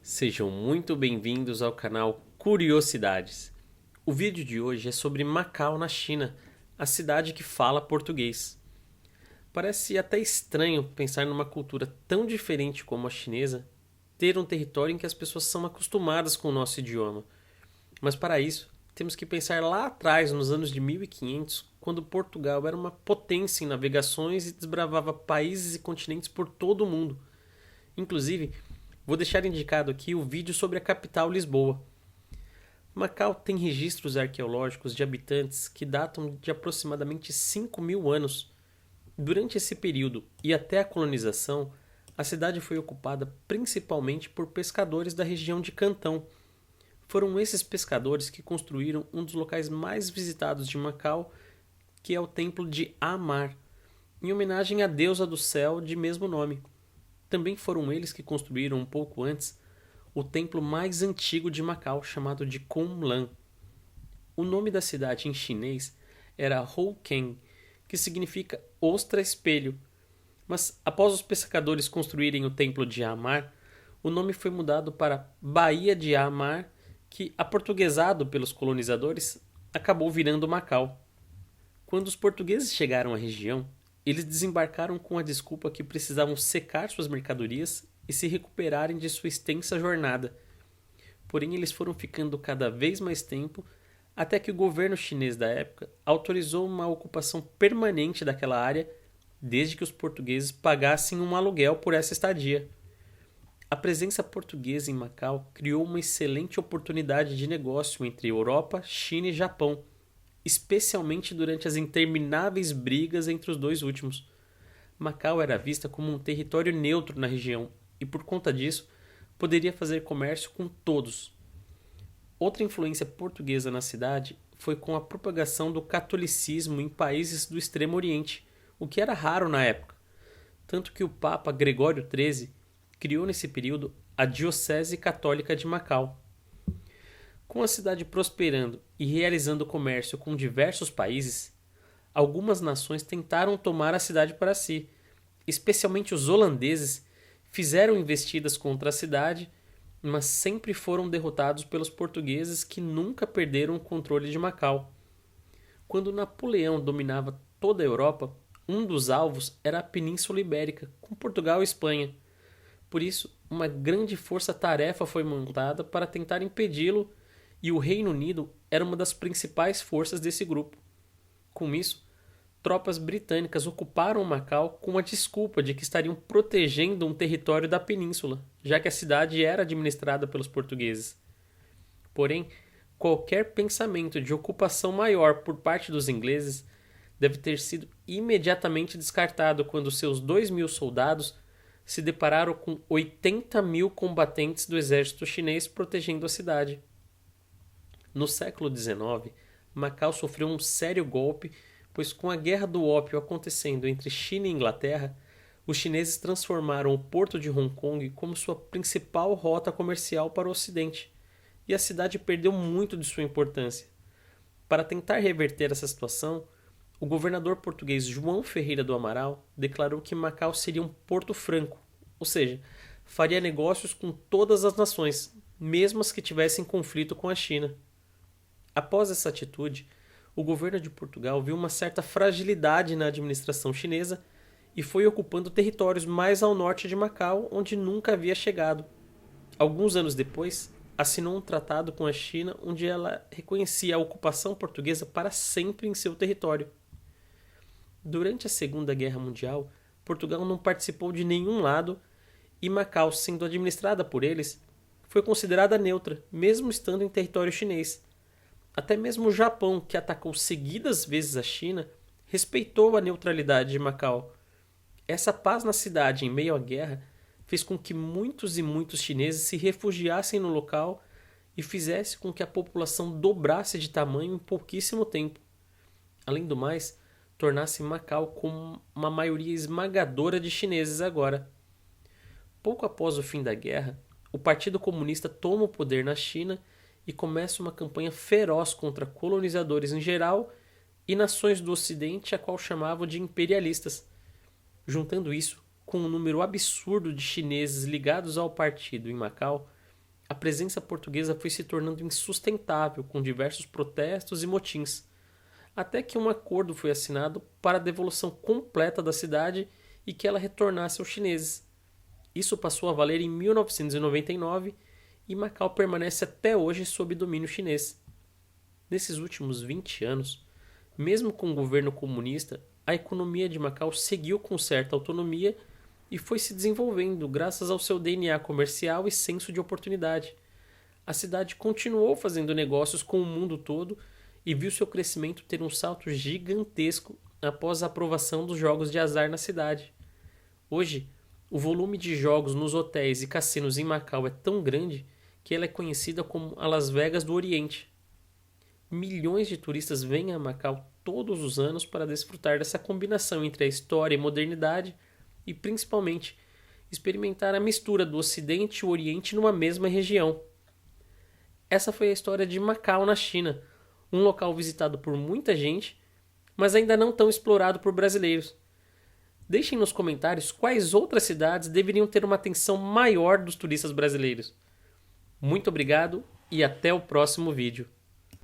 Sejam muito bem-vindos ao canal Curiosidades. O vídeo de hoje é sobre Macau, na China, a cidade que fala português. Parece até estranho pensar numa cultura tão diferente como a chinesa ter um território em que as pessoas são acostumadas com o nosso idioma. Mas para isso, temos que pensar lá atrás, nos anos de 1500, quando Portugal era uma potência em navegações e desbravava países e continentes por todo o mundo. Inclusive, vou deixar indicado aqui o vídeo sobre a capital Lisboa. Macau tem registros arqueológicos de habitantes que datam de aproximadamente 5.000 anos. Durante esse período e até a colonização, a cidade foi ocupada principalmente por pescadores da região de Cantão. Foram esses pescadores que construíram um dos locais mais visitados de Macau, que é o Templo de Amar, em homenagem à deusa do céu de mesmo nome. Também foram eles que construíram um pouco antes o templo mais antigo de Macau, chamado de Kunlan. O nome da cidade em chinês era Houkeng, que significa ostra-espelho. Mas após os pescadores construírem o templo de Amar, o nome foi mudado para Baía de Amar, que, aportuguesado pelos colonizadores, acabou virando Macau. Quando os portugueses chegaram à região, eles desembarcaram com a desculpa que precisavam secar suas mercadorias e se recuperarem de sua extensa jornada. Porém, eles foram ficando cada vez mais tempo até que o governo chinês da época autorizou uma ocupação permanente daquela área, desde que os portugueses pagassem um aluguel por essa estadia. A presença portuguesa em Macau criou uma excelente oportunidade de negócio entre Europa, China e Japão, especialmente durante as intermináveis brigas entre os dois últimos. Macau era vista como um território neutro na região e, por conta disso, poderia fazer comércio com todos. Outra influência portuguesa na cidade foi com a propagação do catolicismo em países do Extremo Oriente, o que era raro na época, tanto que o Papa Gregório XIII criou nesse período a Diocese Católica de Macau. Com a cidade prosperando e realizando comércio com diversos países, algumas nações tentaram tomar a cidade para si, especialmente os holandeses fizeram investidas contra a cidade, mas sempre foram derrotados pelos portugueses, que nunca perderam o controle de Macau. Quando Napoleão dominava toda a Europa, um dos alvos era a Península Ibérica, com Portugal e Espanha. Por isso, uma grande força-tarefa foi montada para tentar impedi-lo, e o Reino Unido era uma das principais forças desse grupo. Com isso, tropas britânicas ocuparam Macau com a desculpa de que estariam protegendo um território da península, já que a cidade era administrada pelos portugueses. Porém, qualquer pensamento de ocupação maior por parte dos ingleses deve ter sido imediatamente descartado quando seus 2.000 soldados se depararam com 80.000 combatentes do exército chinês protegendo a cidade. No século XIX, Macau sofreu um sério golpe, pois com a Guerra do Ópio acontecendo entre China e Inglaterra, os chineses transformaram o porto de Hong Kong como sua principal rota comercial para o Ocidente, e a cidade perdeu muito de sua importância. Para tentar reverter essa situação, o governador português João Ferreira do Amaral declarou que Macau seria um porto franco, ou seja, faria negócios com todas as nações, mesmo as que tivessem conflito com a China. Após essa atitude, o governo de Portugal viu uma certa fragilidade na administração chinesa e foi ocupando territórios mais ao norte de Macau, onde nunca havia chegado. Alguns anos depois, assinou um tratado com a China, onde ela reconhecia a ocupação portuguesa para sempre em seu território. Durante a Segunda Guerra Mundial, Portugal não participou de nenhum lado e Macau, sendo administrada por eles, foi considerada neutra, mesmo estando em território chinês. Até mesmo o Japão, que atacou seguidas vezes a China, respeitou a neutralidade de Macau. Essa paz na cidade em meio à guerra fez com que muitos e muitos chineses se refugiassem no local e fizesse com que a população dobrasse de tamanho em pouquíssimo tempo. Além do mais, tornasse Macau com uma maioria esmagadora de chineses agora. Pouco após o fim da guerra, o Partido Comunista toma o poder na China e começa uma campanha feroz contra colonizadores em geral e nações do Ocidente, a qual chamavam de imperialistas. Juntando isso com um número absurdo de chineses ligados ao partido em Macau, a presença portuguesa foi se tornando insustentável, com diversos protestos e motins, até que um acordo foi assinado para a devolução completa da cidade e que ela retornasse aos chineses. Isso passou a valer em 1999 e Macau permanece até hoje sob domínio chinês. Nesses últimos 20 anos, mesmo com o governo comunista, a economia de Macau seguiu com certa autonomia e foi se desenvolvendo graças ao seu DNA comercial e senso de oportunidade. A cidade continuou fazendo negócios com o mundo todo e viu seu crescimento ter um salto gigantesco após a aprovação dos jogos de azar na cidade. Hoje, o volume de jogos nos hotéis e cassinos em Macau é tão grande que ela é conhecida como a Las Vegas do Oriente. Milhões de turistas vêm a Macau todos os anos para desfrutar dessa combinação entre a história e modernidade e, principalmente, experimentar a mistura do Ocidente e o Oriente numa mesma região. Essa foi a história de Macau na China, um local visitado por muita gente, mas ainda não tão explorado por brasileiros. Deixem nos comentários quais outras cidades deveriam ter uma atenção maior dos turistas brasileiros. Muito obrigado e até o próximo vídeo.